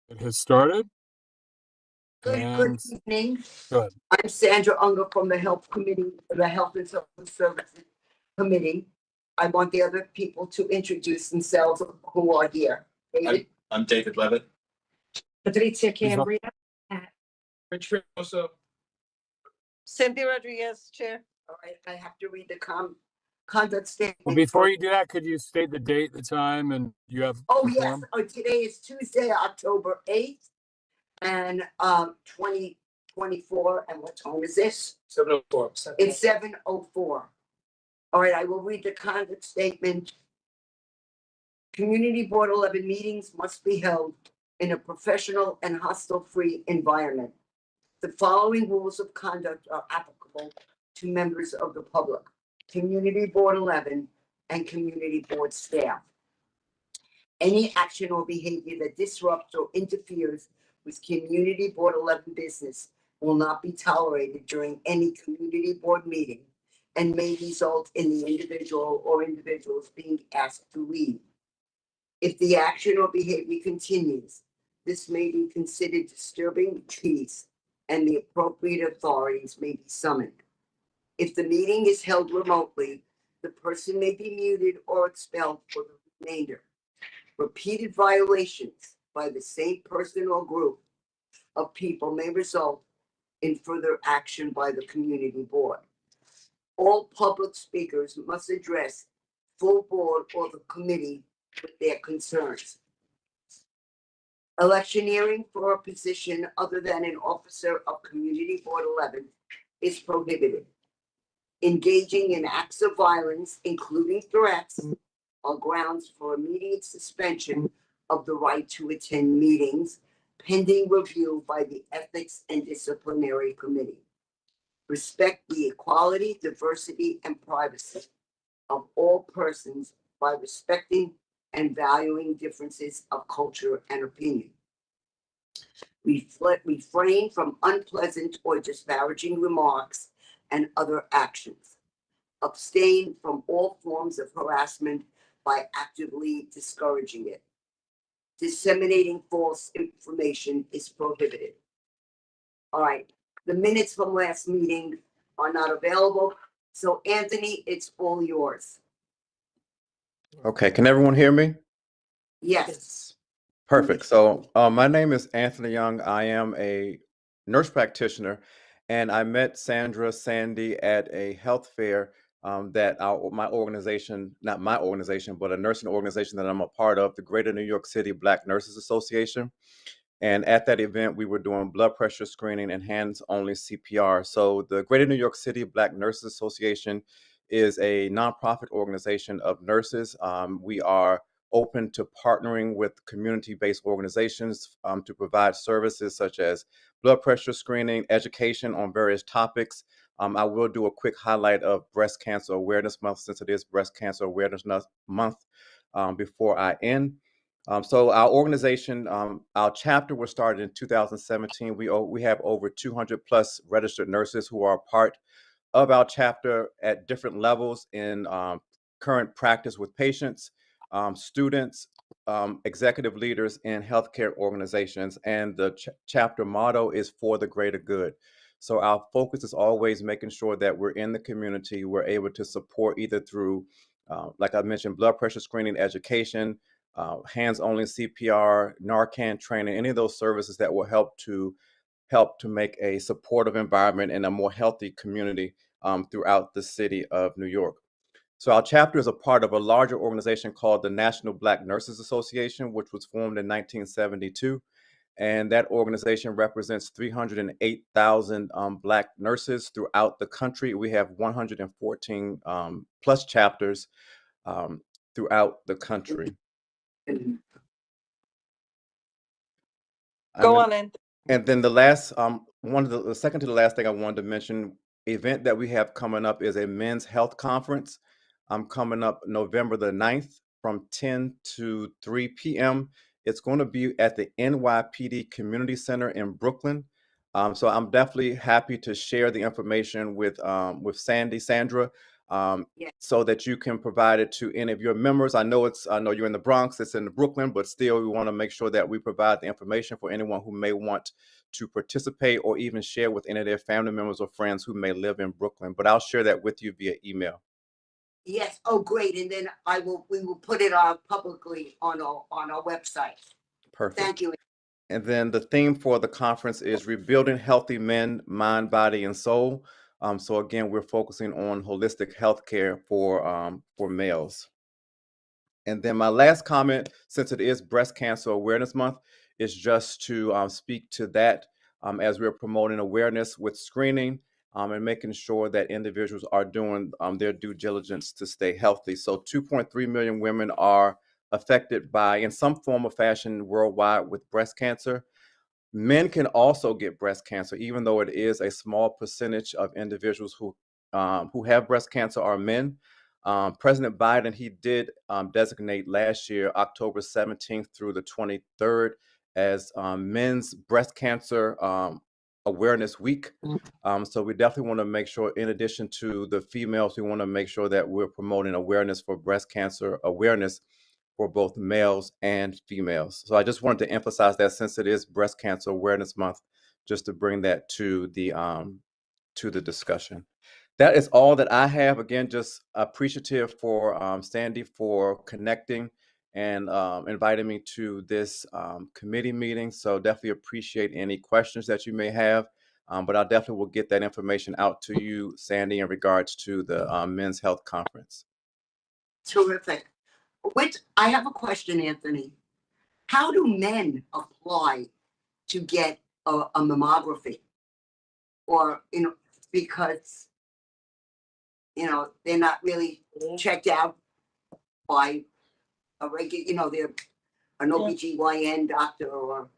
It has started, Good and evening. good. I'm Sandra Unger from the Health Committee, the Health and Social Services Committee. I want the other people to introduce themselves who are here. David? I'm David Levitt. Patrizia Cambria. Rich Reynoso. Cynthia Rodriguez, Chair. All right, I have to read the conduct statement. Well, before you do that, could you state the date, the time, and you have Oh, the yes. form? Today is Tuesday, October 8th, and 2024. And what time is this? 7:04. It's 7:04. All right, I will read the conduct statement. Community Board 11 meetings must be held in a professional and hostile-free environment. The following rules of conduct are applicable to members of the public, Community Board 11, and Community Board staff. Any action or behavior that disrupts or interferes with Community Board 11 business will not be tolerated during any Community Board meeting and may result in the individual or individuals being asked to leave. If the action or behavior continues, this may be considered disturbing the peace and the appropriate authorities may be summoned. If the meeting is held remotely, the person may be muted or expelled for the remainder. Repeated violations by the same person or group of people may result in further action by the community board. All public speakers must address full board or the committee with their concerns. Electioneering for a position other than an officer of Community Board 11 is prohibited. Engaging in acts of violence, including threats, are grounds for immediate suspension of the right to attend meetings, pending review by the Ethics and Disciplinary Committee. Respect the equality, diversity, and privacy of all persons by respecting and valuing differences of culture and opinion. Refrain from unpleasant or disparaging remarks and other actions. Abstain from all forms of harassment by actively discouraging it. Disseminating false information is prohibited. All right, the minutes from last meeting are not available. So Anthony, it's all yours. Okay, can everyone hear me? Yes. Perfect. So my name is Anthony Young. I am a nurse practitioner, and I met Sandy at a health fair that my organization, not my organization, but a nursing organization that I'm a part of, the Greater New York City Black Nurses Association. And at that event, we were doing blood pressure screening and hands-only CPR. So the Greater New York City Black Nurses Association is a nonprofit organization of nurses. We are open to partnering with community-based organizations to provide services such as blood pressure screening, education on various topics. I will do a quick highlight of Breast Cancer Awareness Month, since it is Breast Cancer Awareness Month, before I end. So our organization, our chapter was started in 2017. We have over 200 plus registered nurses who are part of our chapter at different levels in current practice with patients, students, executive leaders, and healthcare organizations. And the chapter motto is for the greater good. So our focus is always making sure that we're in the community, we're able to support either through, like I mentioned, blood pressure screening, education, hands-only CPR, Narcan training, any of those services that will help to make a supportive environment and a more healthy community throughout the city of New York. So our chapter is a part of a larger organization called the National Black Nurses Association, which was formed in 1972. And that organization represents 308,000 Black nurses throughout the country. We have 114 plus chapters throughout the country. Go on, Anthony. And then the last, the second to the last thing I wanted to mention, event that we have coming up is a men's health conference. Coming up November the 9th from 10 to 3 p.m. It's going to be at the NYPD Community Center in Brooklyn. So I'm definitely happy to share the information with Sandra. Yeah. so that you can provide it to any of your members. I know you're in the Bronx, it's in Brooklyn, but still we want to make sure that we provide the information for anyone who may want to participate or even share with any of their family members or friends who may live in Brooklyn. But I'll share that with you via email. Yes, oh, great, and then we will put it publicly on our website. Perfect. Thank you. And then the theme for the conference is Rebuilding Healthy Men, Mind, Body, and Soul. So again, we're focusing on holistic healthcare for males. And then my last comment, since it is Breast Cancer Awareness Month, is just to speak to that as we're promoting awareness with screening and making sure that individuals are doing their due diligence to stay healthy. So 2.3 million women are affected by, in some form or fashion worldwide, with breast cancer. Men can also get breast cancer, even though it is a small percentage of individuals who have breast cancer are men. President Biden, he did designate last year, October 17th through the 23rd, as Men's Breast Cancer Awareness Week. So we definitely want to make sure, in addition to the females, we want to make sure that we're promoting awareness for breast cancer awareness for both males and females. So I just wanted to emphasize that, since it is Breast Cancer Awareness Month, just to bring that to the discussion. That is all that I have. Again, just appreciative for Sandy for connecting and inviting me to this committee meeting. So definitely appreciate any questions that you may have. But I definitely will get that information out to you, Sandy, in regards to the Men's Health Conference. Terrific. I have a question, Anthony. How do men apply to get a mammography? Or, because, they're not really checked out by a regular, they're an OBGYN doctor or.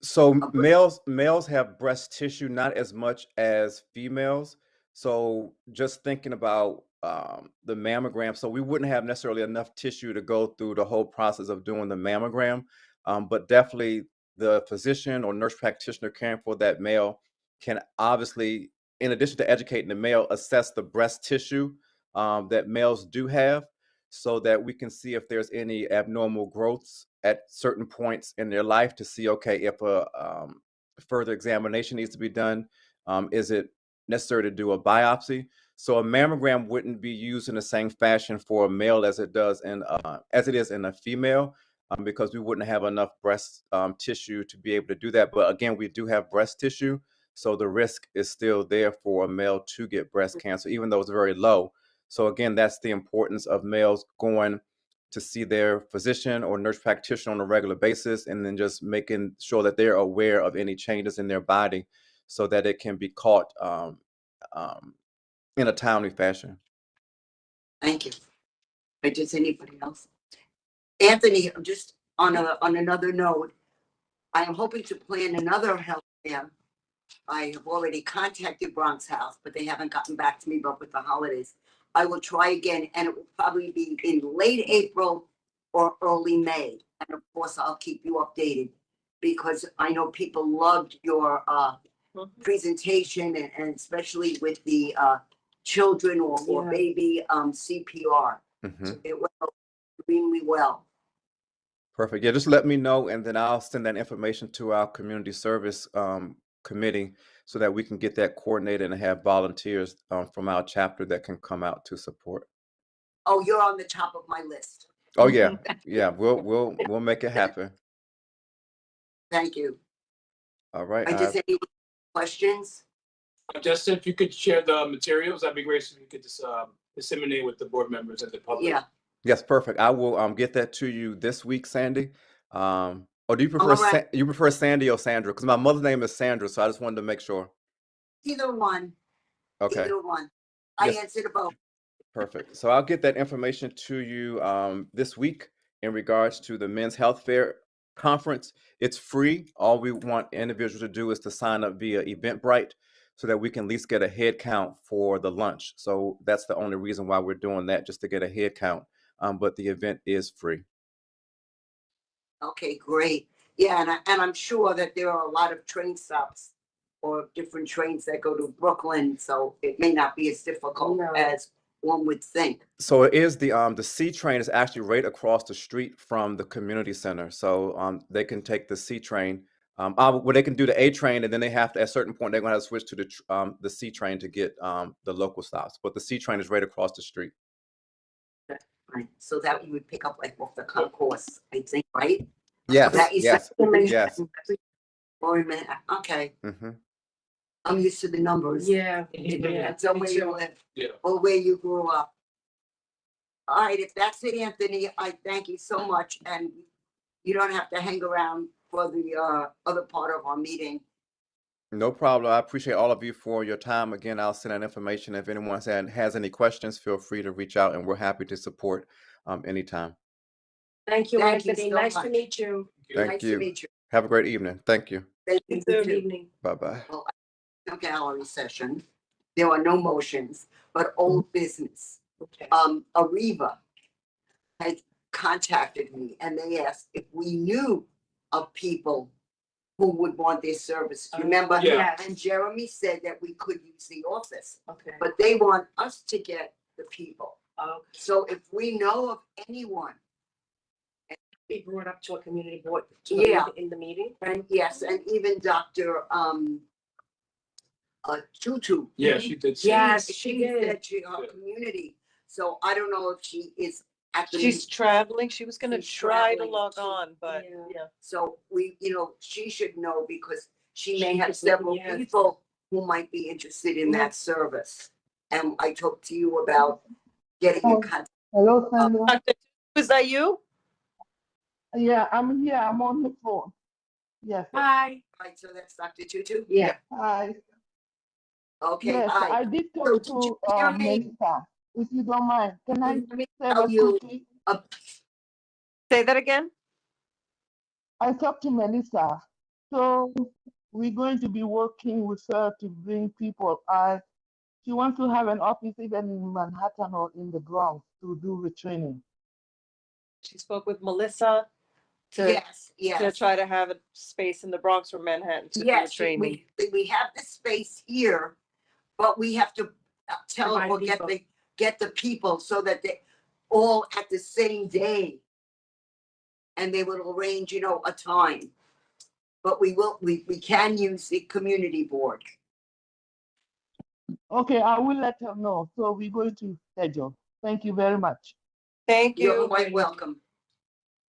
So males have breast tissue, not as much as females. So just thinking about the mammogram, so we wouldn't have necessarily enough tissue to go through the whole process of doing the mammogram, but definitely the physician or nurse practitioner caring for that male can obviously, in addition to educating the male, assess the breast tissue that males do have, so that we can see if there's any abnormal growths at certain points in their life, to see, okay, if a further examination needs to be done, is it necessary to do a biopsy? So a mammogram wouldn't be used in the same fashion for a male as it is in a female, because we wouldn't have enough breast tissue to be able to do that. But again, we do have breast tissue, so the risk is still there for a male to get breast cancer, even though it's very low. So again, that's the importance of males going to see their physician or nurse practitioner on a regular basis, and then just making sure that they're aware of any changes in their body, so that it can be caught in a timely fashion. Thank you. Does anybody else? Anthony, just on another note, I am hoping to plan another health fair. I have already contacted Bronx House, but they haven't gotten back to me, but with the holidays, I will try again, and it will probably be in late April or early May. And of course, I'll keep you updated, because I know people loved your presentation, and especially with the children or baby CPR. Mm-hmm. It went extremely well. Perfect. Yeah, just let me know, and then I'll send that information to our community service committee, so that we can get that coordinated and have volunteers from our chapter that can come out to support. Oh, you're on the top of my list. Oh yeah, yeah. We'll make it happen. Thank you. All right. Does any questions? Just if you could share the materials, that'd be great. So you could just disseminate with the board members and the public. Yeah. Yes, perfect. I will get that to you this week, Sandy. Or do you prefer you prefer Sandy or Sandra? Because my mother's name is Sandra, so I just wanted to make sure. Either one. Okay. Either one. I Yes. answered both. Perfect. So I'll get that information to you this week in regards to the Men's Health Fair Conference. It's free. All we want individuals to do is to sign up via Eventbrite, so that we can at least get a head count for the lunch. So that's the only reason why we're doing that, just to get a head count. But the event is free. Okay, great. Yeah, and I'm sure that there are a lot of train stops or different trains that go to Brooklyn, so it may not be as difficult No. as one would think. So it is the C train is actually right across the street from the community center. So they can take the C train. Well, they can do the A train, and then they have to, at a certain point, they're going to have to switch to the C train to get the local stops. But the C train is right across the street. Right, so that you would pick up like off the concourse, I think, right? Yes, That you yes, said- yes. Or a minute, okay, hmm I'm used to the numbers. Yeah. It's where you live. Yeah. Or where you grew up. All right, if that's it, Anthony, I thank you so much, and you don't have to hang around for the other part of our meeting. No problem. I appreciate all of you for your time. Again, I'll send that information. If anyone has any questions, feel free to reach out, and we're happy to support anytime. Thank you, Thank you Anthony. so Nice to much. meet you. Thank Nice to you. meet you. Have a great evening. Thank you. Thank you. Good too. evening. Bye-bye. No gallery session. There are no motions, but old business. Okay. Ariva had contacted me and they asked if we knew of people who would want their service. Remember? Yeah. And Jeremy said that we could use the office, Okay. but they want us to get the people. Okay. So if we know of anyone, Be brought up to a community board. Yeah. In the meeting. and yes, and even Dr. Tutu. Yeah, she did. say- Yes, she She did. said she, her Yeah. community, so I don't know if she is at the. She's traveling. She was gonna She's try to traveling log too. on, but Yeah. yeah. So we, she should know because she She may have could- several yes. people who might be interested in that service. And I talked to you about getting in contact. Hello, Sandra. Dr. Is that you? Yeah, I'm here. I'm on the phone. Yes. Hi. Right, so that's Dr. Tutu? Yeah. Hi. Okay, Yes, hi. I did So talk did you to hear me? Melissa. If you don't mind, can I Let me say tell a you, quickie? Say that again? I talked to Melissa. So we're going to be working with her to bring people. She wants to have an office even in Manhattan or in the Bronx to do retraining. She spoke with Melissa to yes, yes. try to have a space in the Bronx or Manhattan to do a Yes, training. we have the space here, but we have to tell Provide or people. get the people so that they all at the same day. And they will arrange, a time. But we can use the community board. Okay, I will let her know. So we're going to schedule. Thank you very much. Thank You're you. quite welcome.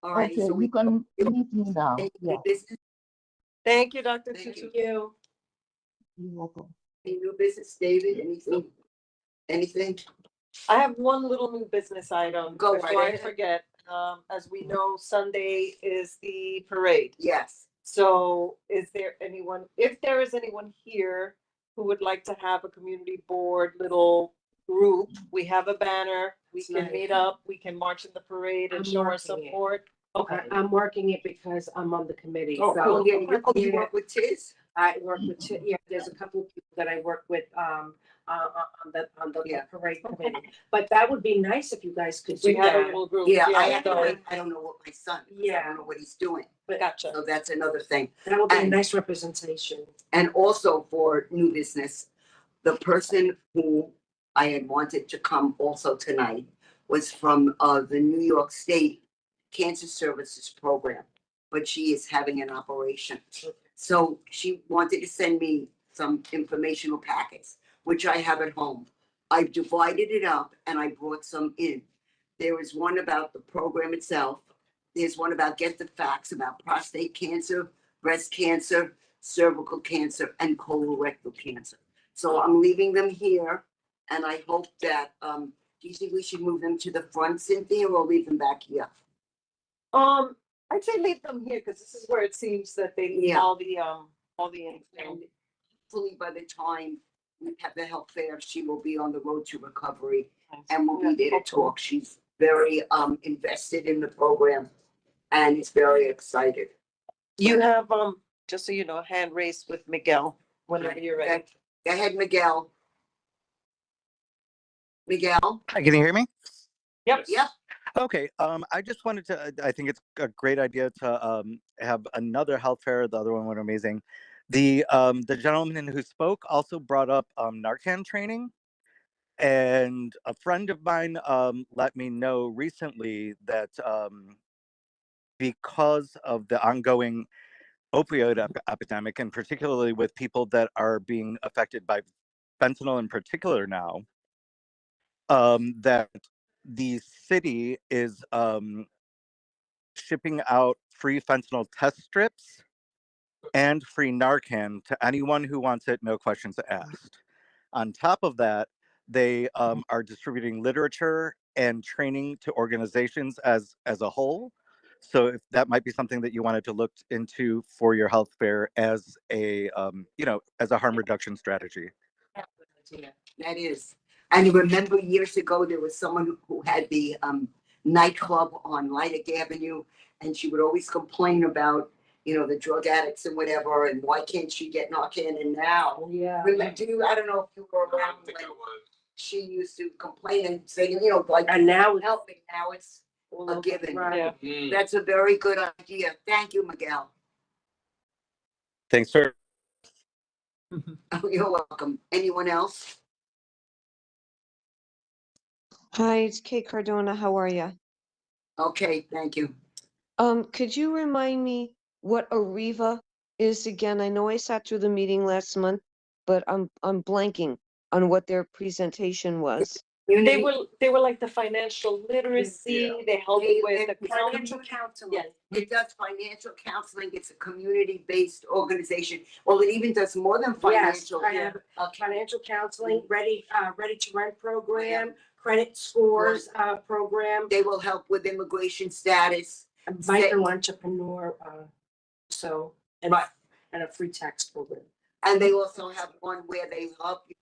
All right, Okay, so we you can meet me now. any Yeah, new business, Thank you, Dr. Thank Tutu. You. you're welcome. any new business, David, anything? Anything? I have one little new business item Go before right I ahead. forget. As we know, Sunday is the parade. Yes. So is there anyone, if there is anyone here who would like to have a community board little group, we have a banner, we can Nice. meet up, we can march in the parade and I'm show our working it. support. Okay, I'm working it because I'm on the committee. Oh, So Oh, yeah, you Yeah. work with Tiz? I work with, there's a couple of people that I work with, on the Yeah. parade committee. But that would be nice if you guys could we do had a that. little group. Yeah, so- I don't know what my son, I Yeah. don't know what he's doing. Gotcha. So that's another thing. That would be a And- nice representation. And also for new business, the person who I had wanted to come also tonight was from the New York State Cancer Services Program, but she is having an operation. So she wanted to send me some informational packets, which I have at home. I've divided it up and I brought some in. There is one about the program itself. There's one about Get the Facts about prostate cancer, breast cancer, cervical cancer, and colorectal cancer. So I'm leaving them here, and I hope that, do you think we should move them to the front, Cynthia, or leave them back here? I'd say leave them here because this is where it seems that they need Yeah. all the info. And hopefully by the time we have the health fair, she will be on the road to recovery and will be there to talk. She's very, invested in the program and is very excited. You have, just so you know, a hand raised with Miguel whenever you're ready. Go ahead, Miguel. Miguel? Hi, can you hear me? Yep. Yep. Okay, I just wanted to, I think it's a great idea to have another health fair. The other one went amazing. The gentleman who spoke also brought up Narcan training. And a friend of mine let me know recently that because of the ongoing opioid epidemic, and particularly with people that are being affected by fentanyl in particular now, that the city is shipping out free fentanyl test strips and free Narcan to anyone who wants it, no questions asked. On top of that, they are distributing literature and training to organizations as a whole. So if that might be something that you wanted to look into for your health fair as a as a harm reduction strategy. That is. And you remember years ago, there was someone who had the nightclub on Lilac Avenue, and she would always complain about, you know, the drug addicts and whatever, and why can't she get Narcan? And now, Yeah. remember, I don't know if you were I around don't think when I was. she used to complain and say, you know, like, And now it's help me, now it's all a over. given. Right. Mm. That's a very good idea. Thank you, Miguel. Thanks for. You're welcome. Anyone else? Hi, it's Kate Cardona. How are you? Okay, thank you. Could you remind me what Arriva is again? I know I sat through the meeting last month, but I'm blanking on what their presentation was. They were like the financial literacy, they help They- with the they- financial counseling. Yes. It does financial counseling. It's a community-based organization. Well, it even does more than Yes, financial. I have Okay. financial counseling, ready to rent program, credit scores, program, They will help with immigration status. micro entrepreneur, so, and, Right. and a free tax program. And they also have one where they help you,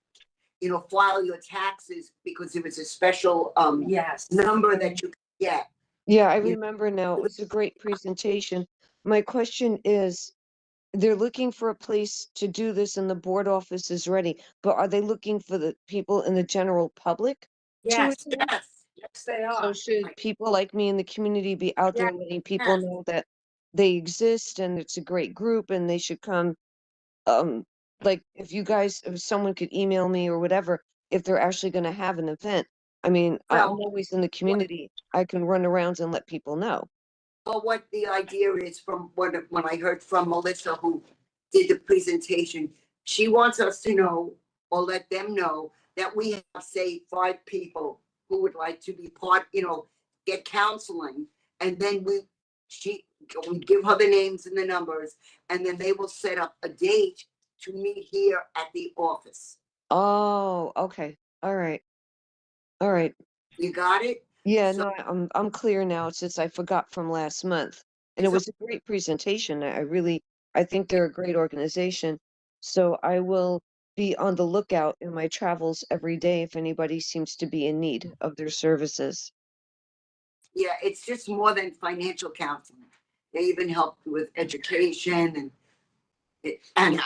you know, file your taxes because if it's a special Yes. number that you can get. Yeah, I You- remember now. It was a great presentation. My question is, they're looking for a place to do this and the board office is ready, but are they looking for the people in the general public? Yes, Yes. yes, they So are. should people like me in the community be out there letting people Yes. know that they exist and it's a great group and they should come? Like if someone could email me or whatever, if they're actually gonna have an event. I mean, I'm Well, always in the community. I can run around and let people know. Well, what the idea is from when I heard from Melissa, who did the presentation, she wants us to know or let them know that we have, say, 5 people who would like to be part, you know, get counseling. And then we give her the names and the numbers, and then they will set up a date to meet here at the office. Oh, okay. All right. All right. You got it? Yeah, So- no, I'm clear now since I forgot from last month. And it So- was a great presentation. I think they're a great organization. So I will be on the lookout in my travels every day if anybody seems to be in need of their services. Yeah, it's just more than financial counseling. They even help with education and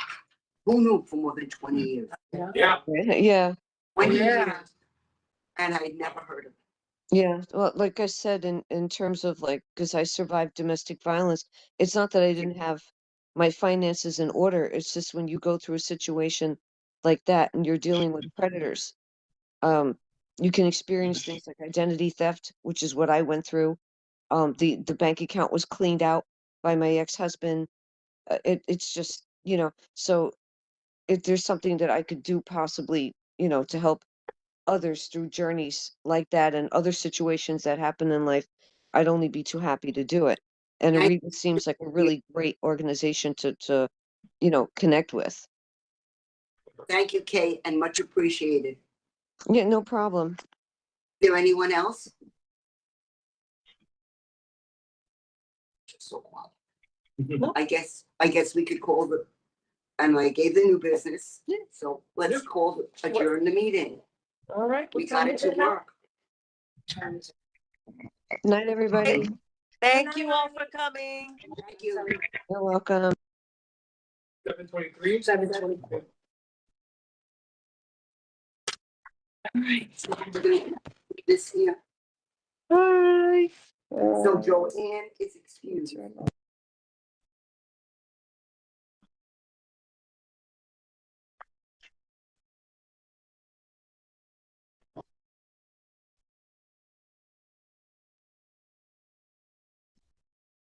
who knew for more than 20 years? Yeah. Yeah. 20 Yeah. years. And I'd never heard of it. Yeah, well, like I said, in terms of like, because I survived domestic violence, it's not that I didn't have my finances in order. It's just when you go through a situation like that and you're dealing with predators, you can experience things like identity theft, which is what I went through. The bank account was cleaned out by my ex-husband. It's just, so if there's something that I could do possibly, to help others through journeys like that and other situations that happen in life, I'd only be too happy to do it. And I- Aretha seems like a really great organization to connect with. Thank you, Kate, and much appreciated. Yeah, no problem. Is there anyone else? Just so quiet. I guess we could call and I gave the new business. So let's adjourn the meeting. All right. We got it to work. Night, everybody. Thank you all for coming. Thank you. You're welcome. 7:23. 7:23. All right. This here. Bye. So Joanne is excused.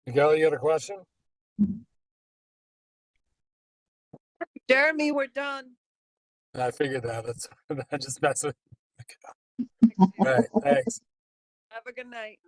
Miguel, you got a question? Jeremy, we're done. I figured that. That's I just messing. All right, thanks. Have a good night.